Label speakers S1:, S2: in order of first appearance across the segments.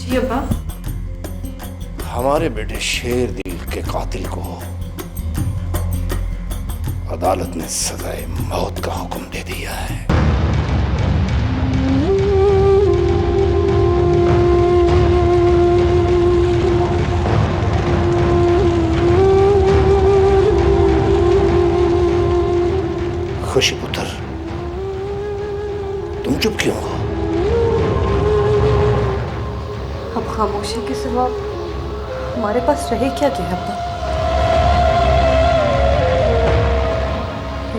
S1: जी अब्बा।
S2: हमारे बेटे शेरदिल के कातिल को अदालत ने सजाए मौत का हुक्म दे दिया है। खुशी पुत्र, तुम चुप क्यों हो?
S1: अब खामोशी के सिवा हमारे पास रहे क्या अब्बा?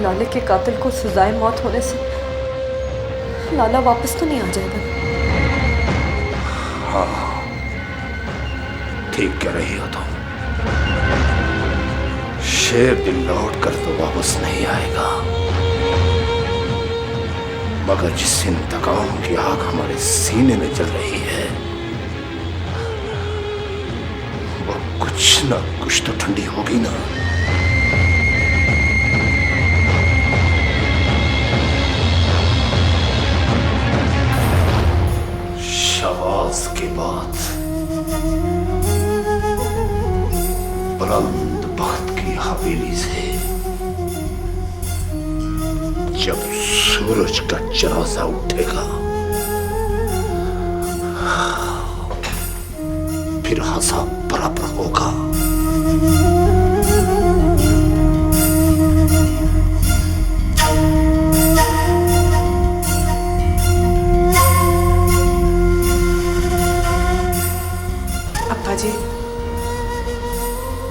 S1: लाले के कातिल को सजाए मौत होने से लाला वापस तो नहीं आ जाएगा?
S2: हाँ, ठीक कह रही हो तुम। शेरदिल लौट कर तो वापस नहीं आएगा, मगर जिस इंतकाम की आग हमारे सीने में जल रही है वो कुछ ना कुछ तो ठंडी होगी ना। शवाज के बाद बुलंद बख्त की हवेली से जब सूरज का जनाजा उठेगा फिर हिसाब बराबर होगा।
S1: अब्बा जी,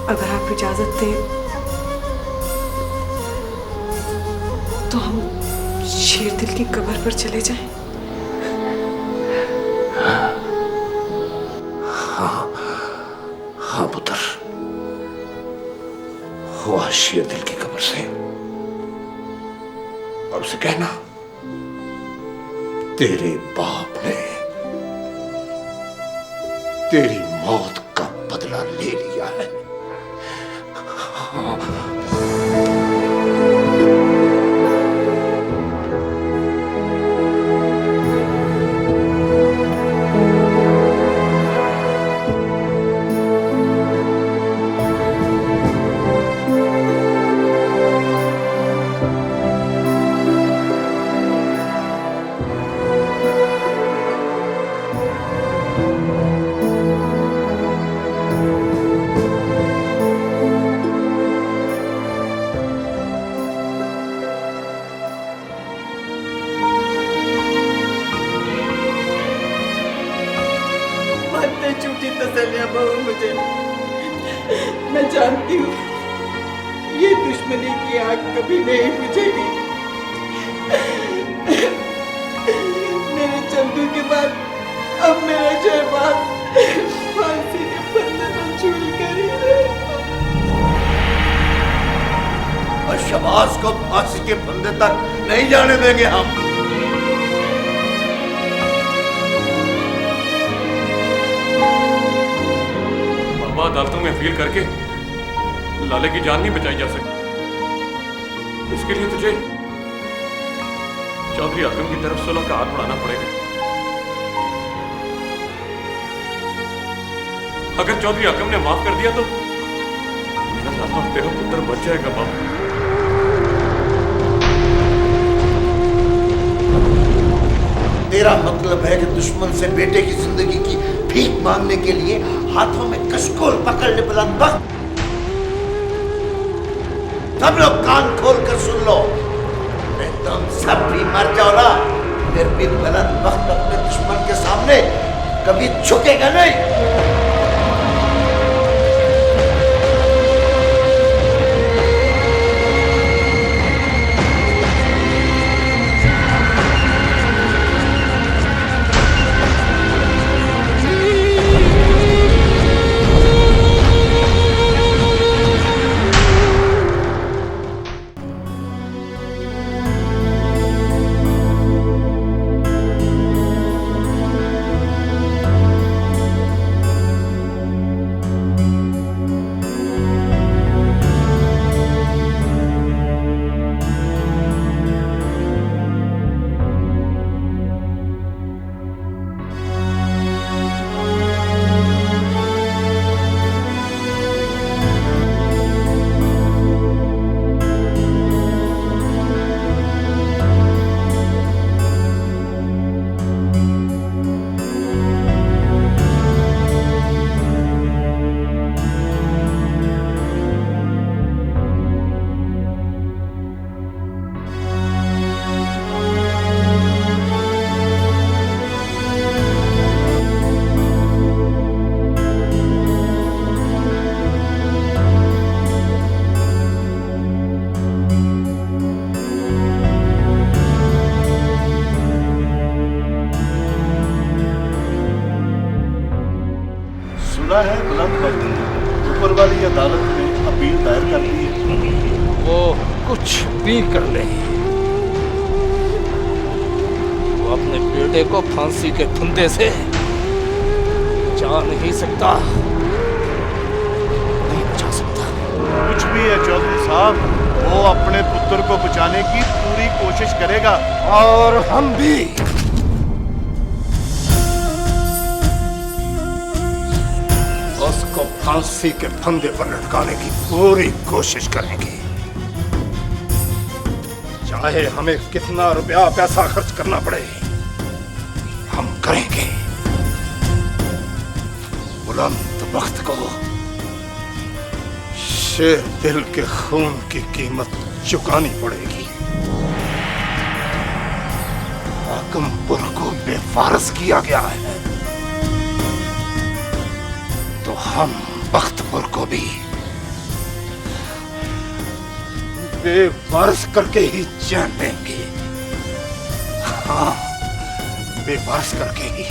S1: अगर आप इजाजत दें तो हम शेरदिल की कब्र पर चले जाएं।
S2: हाँ पुत्र, हुआ शेरदिल की कब्र से। और उसे कहना तेरे बाप ने तेरी मौत का बदला ले लिया है।
S3: झूठी तसल्लियां बहू मुझे, मैं जानती हूँ ये दुश्मनी की आग कभी नहीं बुझेगी। मेरे चंदू के बाद अब मेरा शहबाज फांसी के फंदे में झूल कर ही रहेगा।
S4: और शहबाज को फांसी के फंदे तक नहीं जाने देंगे हम।
S5: अदालतों में अपील करके लाले की जान नहीं बचाई जा सकती। इसके लिए तुझे चौधरी आकम की तरफ सुलह का हाथ बढ़ाना पड़ेगा। अगर चौधरी आकम ने माफ कर दिया तो मेरा लाला तेरा पुत्र बच जाएगा बाबू।
S4: तेरा मतलब है कि दुश्मन से बेटे की जिंदगी की भीख मांगने के लिए हाथों में कशकोल पकड़ने बुलंद बख्त। सब लोग कान खोल कर सुन लो, तुम सब भी मर जाओ ना, फिर भी बुलंद बख्त अपने दुश्मन के सामने कभी झुकेगा नहीं।
S6: मामला है बुलंद बख्त। ऊपर वाली अदालत ने अपील दायर कर दी है।
S2: वो कुछ भी कर ले, वो अपने बेटे को फांसी के फंदे से बचा नहीं सकता, नहीं बचा सकता।
S6: कुछ भी है चौधरी साहब, वो अपने पुत्र को बचाने की पूरी कोशिश करेगा।
S2: और हम भी। उसको फांसी के फंदे पर लटकाने की पूरी कोशिश करेंगे, चाहे हमें कितना रुपया पैसा खर्च करना पड़े, हम करेंगे। बुलंद वक्त को शेर दिल के खून की कीमत चुकानी पड़ेगी। आकमपुर को बेवारस किया गया है, तो हम बख्तपुर को भी बेवारस करके ही चैन देंगे। हाँ, बेवारस करके ही।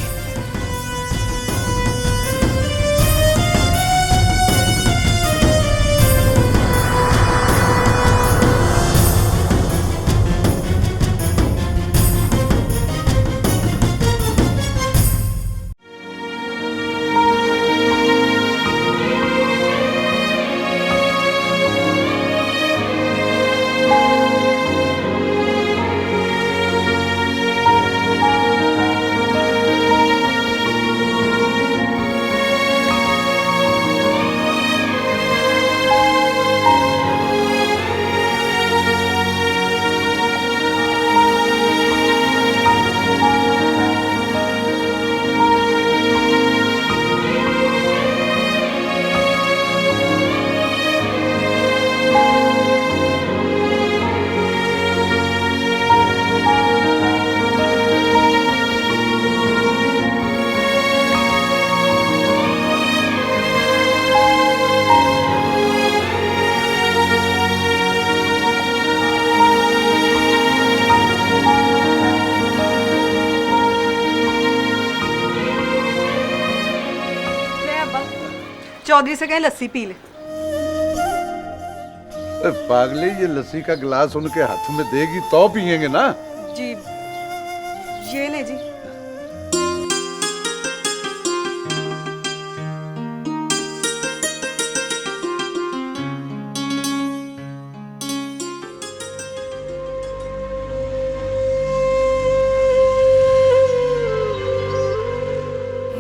S1: चौधरी से कहें लस्सी पी ले।
S6: पागली, ये लस्सी का गिलास उनके हाथ में देगी तो पियेंगे ना।
S1: जी ये ले जी।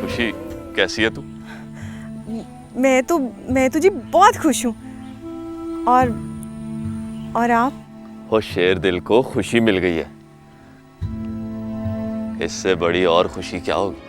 S5: खुशी, कैसी है तू?
S7: मैं तो जी बहुत खुश हूँ। और आप?
S8: हो शेर दिल को खुशी मिल गई है, इससे बड़ी और खुशी क्या होगी।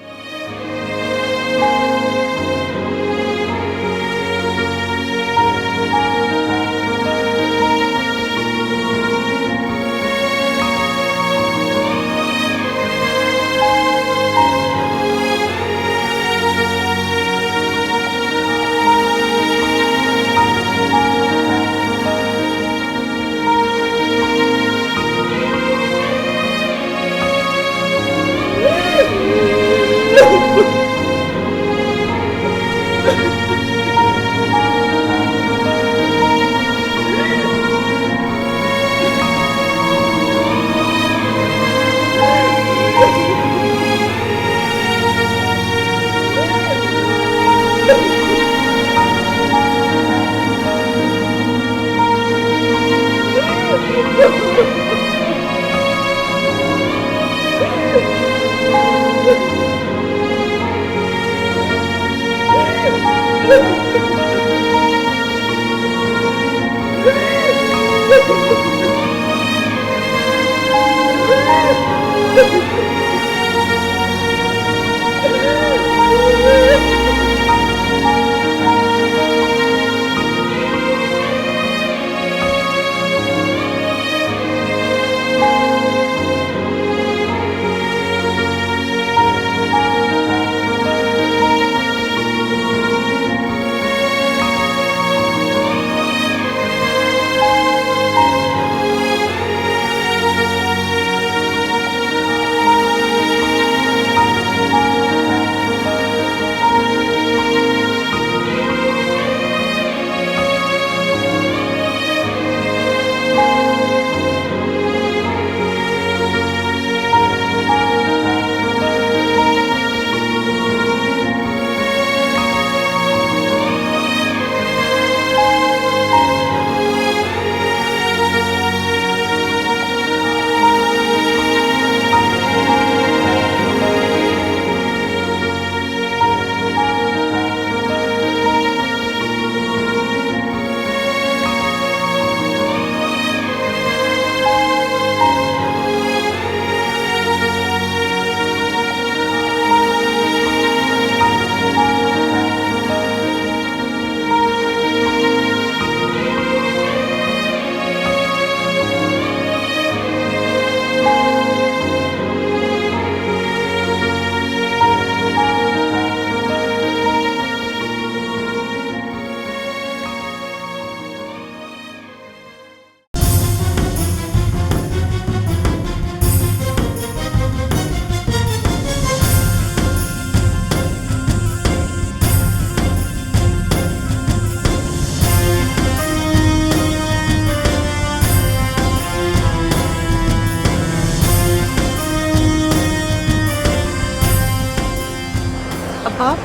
S7: आप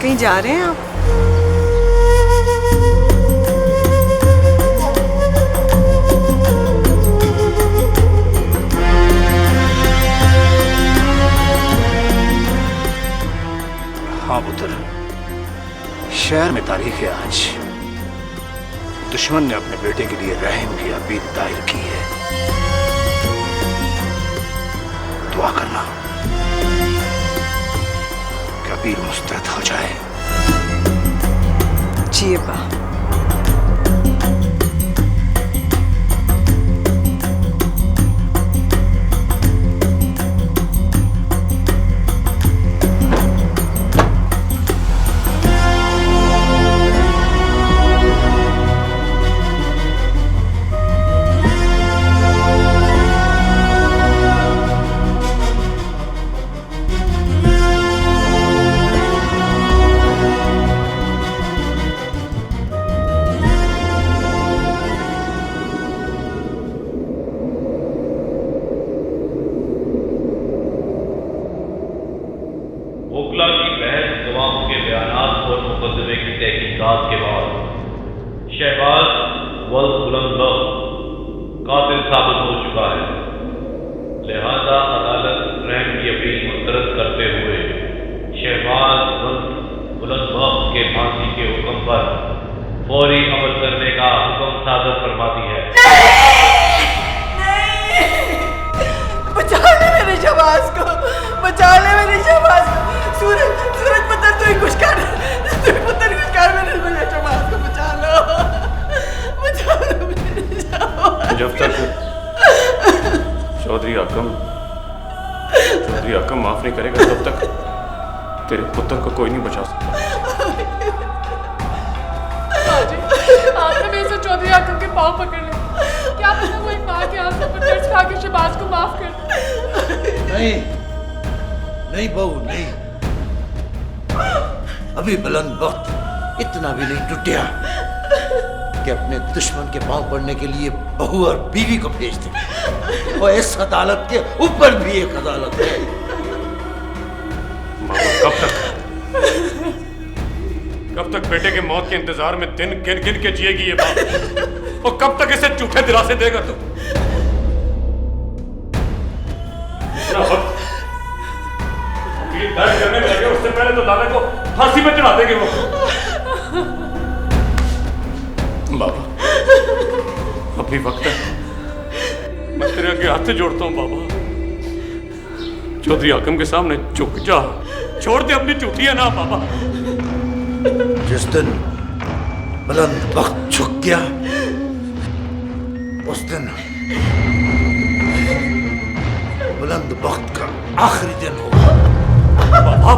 S7: कहीं जा रहे हैं आप?
S9: हाँ पुत्र, शहर में तारीख है आज। दुश्मन ने अपने बेटे के लिए रहम की अपील दायर की है। दुआ करना कि अपील मुस्तरद हो जाए।
S7: जी अब्बा।
S10: ओखला की बहस गवाहों के बयानात और मुकदमे की तहकीकात के बाद शहबाज बुलंदबख्त कातिल साबित हो चुका है। लिहाजा अदालत रहम की अपील मुस्तरद करते हुए शहबाज बुलंदबख्त के फांसी के हुक्म पर फौरी अमल करने का हुक्म सादर फरमाती है।
S3: बचा ले मेरे शहबाज को, बचा ले मेरे शहबाज को। सूरज पुत्र तू ही कुछ कर, तू ही पुत्र कुछ कर, मेरे शहबाज को बचा लो, बचा लो मेरे शहबाज।
S5: जब तक चौधरी आकम माफ नहीं करेगा तब तक तेरे पुत्र को कोई नहीं बचा सकता।
S11: आपने मेरे से चौधरी आकम के पाँव पकड़ ले। क्या पता वो एक माँ के आंसू पर दर्द खा के शहबाज को माफ कर दे।
S4: नहीं बहू, नहीं। अभी बुलंदबख्त इतना भी नहीं टूटा कि अपने दुश्मन के पांव पड़ने के लिए बहू और बीवी को भेज दे। और इस अदालत के ऊपर भी एक अदालत है।
S5: कब तक बेटे के मौत के इंतजार में दिन गिन गिन के जिएगी ये बात? और कब तक इसे झूठे दिलासे देगा तू? दर्द करने में लगे उससे पहले तो लाला को फांसी पे चढ़ा देंगे वो। बाबा, अभी वक्त है, मैं तेरे आगे हाथ से जोड़ता हूँ बाबा। चौधरी आकम के सामने झुक जा, छोड़ दे अपनी झूठियां ना बाबा।
S4: जिस दिन बुलंदबख्त झुक गया उस दिन बुलंदबख्त का आखिरी दिन होगा।
S5: बाबा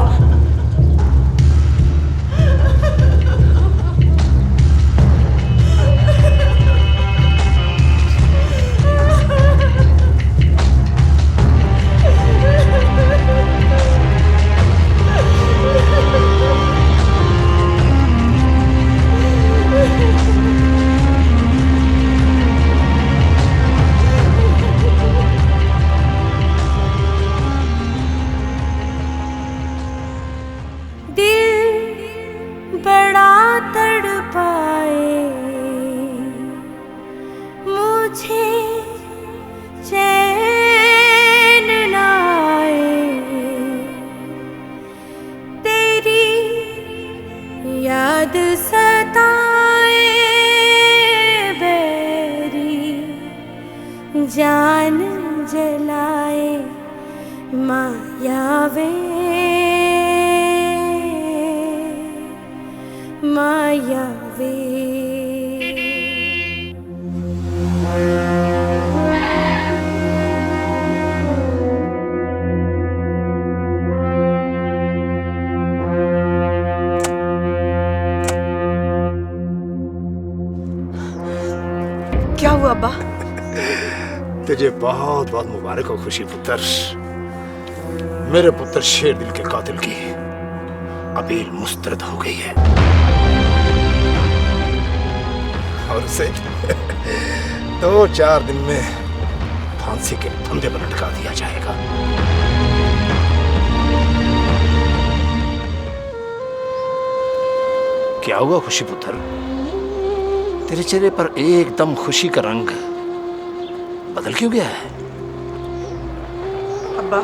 S12: जान जलाए मायावे मायावे।
S7: क्या हुआ अब्बा?
S9: तुझे बहुत बहुत मुबारक हो खुशी पुत्र। मेरे पुत्र शेर दिल के कातिल की अपील मुस्तरद हो गई है और उसे 2-4 दिन में फांसी के फंदे पर लटका दिया जाएगा। क्या हुआ खुशी पुत्र? तेरे चेहरे पर एकदम खुशी का रंग बदल क्यों गया है?
S7: अब्बा,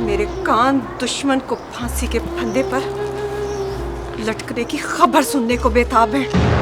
S7: मेरे कान दुश्मन को फांसी के फंदे पर लटकने की खबर सुनने को बेताब है।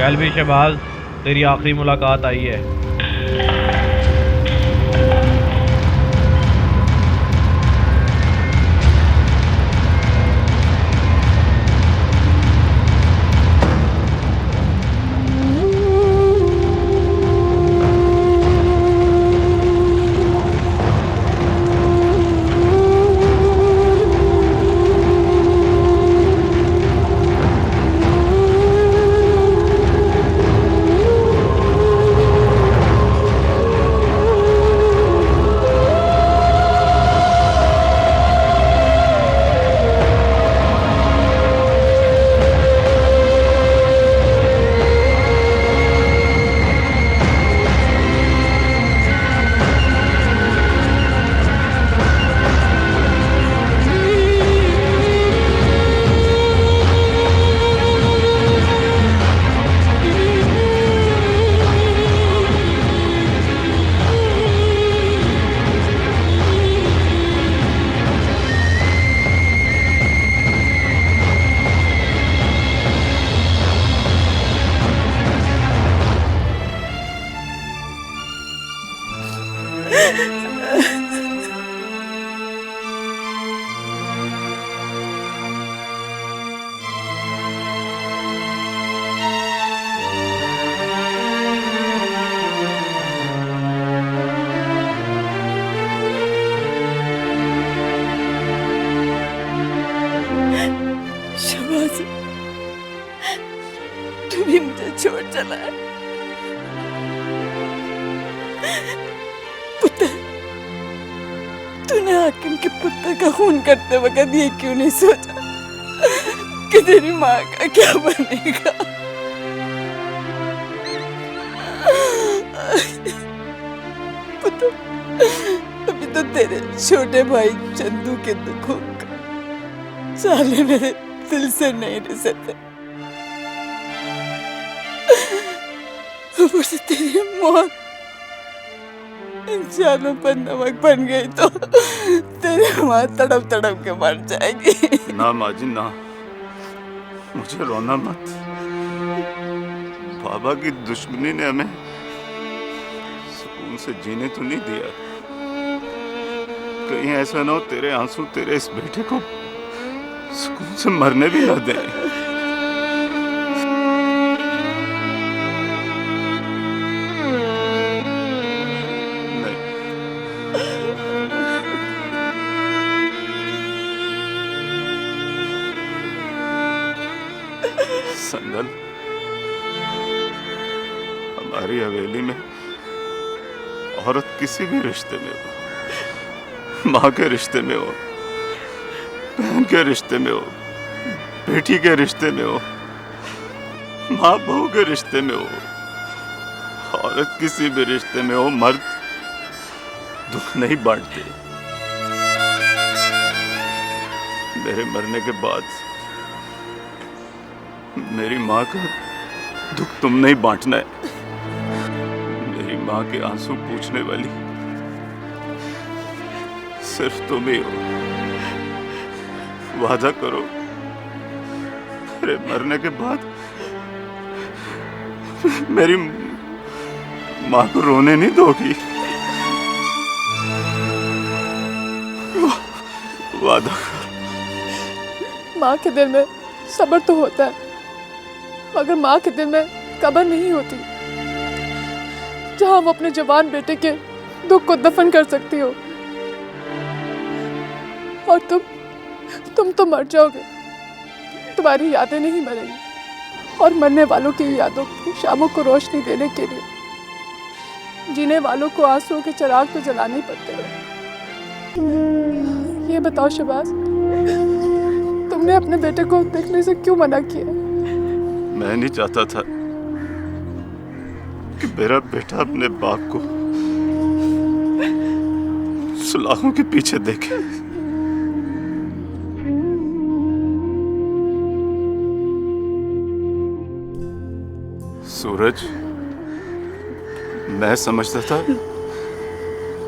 S10: चल भी शहबाज, तेरी आखिरी मुलाकात आई है।
S3: शहबाज, तू भी मुझे छोड़ चला है। पुत्र, तूने हाकिम के पुत्र का खून करते वक्त ये क्यों नहीं सोचा कि तेरी माँ का क्या बनेगा? पुत्र, अभी तो तेरे छोटे भाई चंदू के दुखों का साले मेरे दिल से नहीं रह सकते। ऊपर से तेरी मौत इंसानों पर नमक बन गई तो तेरी माँ तड़प तड़प के मर जाएगी।
S6: ना माजी ना, मुझे रोना मत। बाबा की दुश्मनी ने हमें सुकून से जीने तो नहीं दिया। कहीं ऐसा ना हो तेरे आंसू तेरे इस बेटे को सुकून से मरने भी ना दे। संदल, हमारी हवेली में औरत किसी भी रिश्ते में हो, माँ के रिश्ते में हो, बहन के रिश्ते में हो, बेटी के रिश्ते में हो, माँ बहू के रिश्ते में हो, औरत किसी भी रिश्ते में हो, मर्द दुख नहीं बांटते। मेरे मरने के बाद मेरी माँ का दुख तुम नहीं बांटना है। मेरी माँ के आंसू पूछने वाली सिर्फ तुम ही हो। वादा करो मेरे मरने के बाद मेरी माँ को रोने नहीं दोगी। वादा
S11: माँ के दिल में सब्र तो होता है, मगर माँ के दिल में कब्र नहीं होती जहां वो अपने जवान बेटे के दुख को दफन कर सकती हो। और तुम तो मर जाओगे, तुम्हारी यादें नहीं मरेंगी। और मरने वालों की यादों की शामों को रोशनी देने के लिए जीने वालों को आंसुओं के चिराग तो जलाने ही पड़ते हैं। ये बताओ शहबाज, तुमने अपने बेटे को देखने से क्यों मना किया?
S6: मैं नहीं चाहता था कि मेरा बेटा अपने बाप को सुलाखों के पीछे देखे। सूरज, मैं समझता था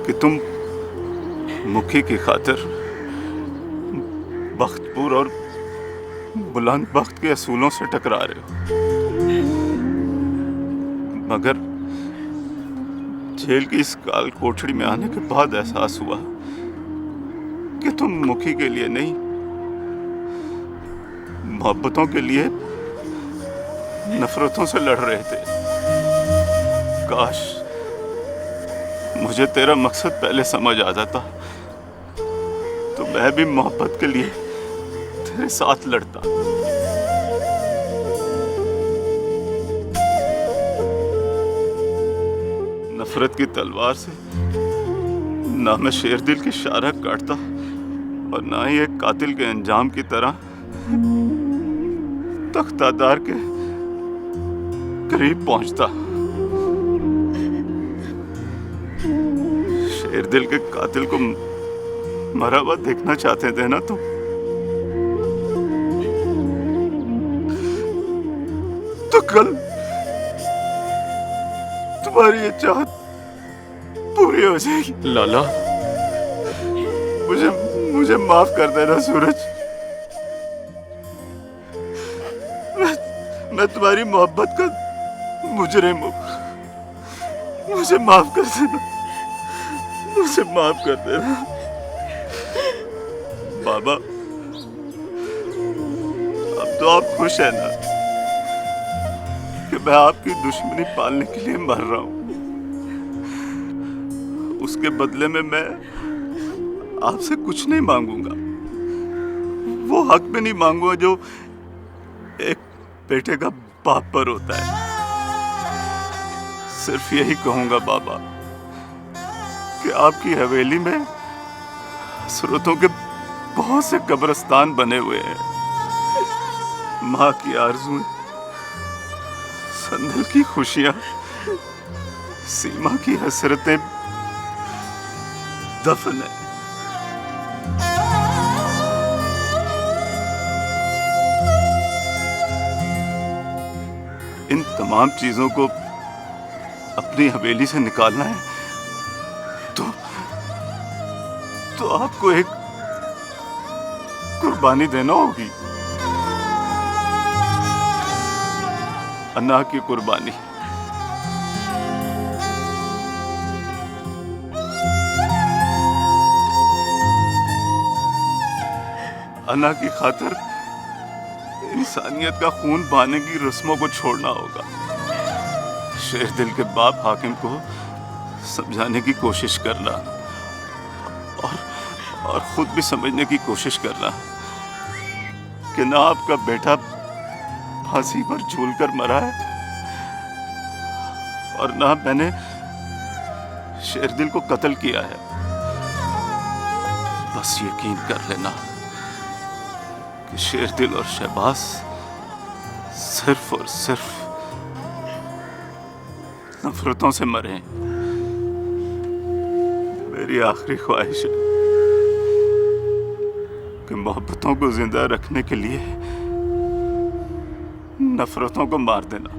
S6: कि तुम मुखी की खातिर बख्तपुर और बुलंद बख्त के असूलों से टकरा रहे हो, मगर जेल की इस काल कोठड़ी में आने के बाद एहसास हुआ कि तुम मुखी के लिए नहीं, मोहब्बतों के लिए नफरतों से लड़ रहे थे। काश मुझे तेरा मकसद पहले समझ आ जाता तो मैं भी मोहब्बत के लिए तेरे साथ लड़ता। नफरत की तलवार से ना मैं शेरदिल की शारक काटता और ना ही एक कातिल के अंजाम की तरह तख्तादार के करीब पहुंचता। शेरदिल के कातिल को मरा हुआ देखना चाहते थे ना तुम? तो कल तुम्हारी ये चाहत पूरी हो जाएगी।
S5: लाला,
S6: मुझे माफ कर देना सूरज। मैं तुम्हारी मोहब्बत का मुजरिम हूं। मुझे माफ कर देना, मुझे माफ कर देना। बाबा, अब तो आप खुश हैं ना कि मैं आपकी दुश्मनी पालने के लिए मर रहा हूं? उसके बदले में मैं आपसे कुछ नहीं मांगूंगा, वो हक भी नहीं मांगूंगा जो एक बेटे का बाप पर होता है। सिर्फ यही कहूंगा बाबा कि आपकी हवेली में हसरतों के बहुत से कब्रिस्तान बने हुए हैं। माँ की आरज़ुएं, संदल की खुशियां, सीमा की हसरतें दफन है। इन तमाम चीजों को अपनी हवेली से निकालना है तो आपको एक कुर्बानी देना होगी। अन्ना की कुर्बानी। अन्ना की खातिर इंसानियत का खून बहाने की रस्मों को छोड़ना होगा। शेरदिल के बाप हाकिम को समझाने की कोशिश करना और खुद भी समझने की कोशिश करना कि ना आपका बेटा फांसी पर झूलकर मरा है और ना मैंने शेरदिल को कत्ल किया है। बस यकीन कर लेना कि शेरदिल और शहबाज सिर्फ और सिर्फ नफरतों से मरे। मेरी आखिरी ख्वाहिश है कि मोहब्बतों को जिंदा रखने के लिए नफरतों को मार देना।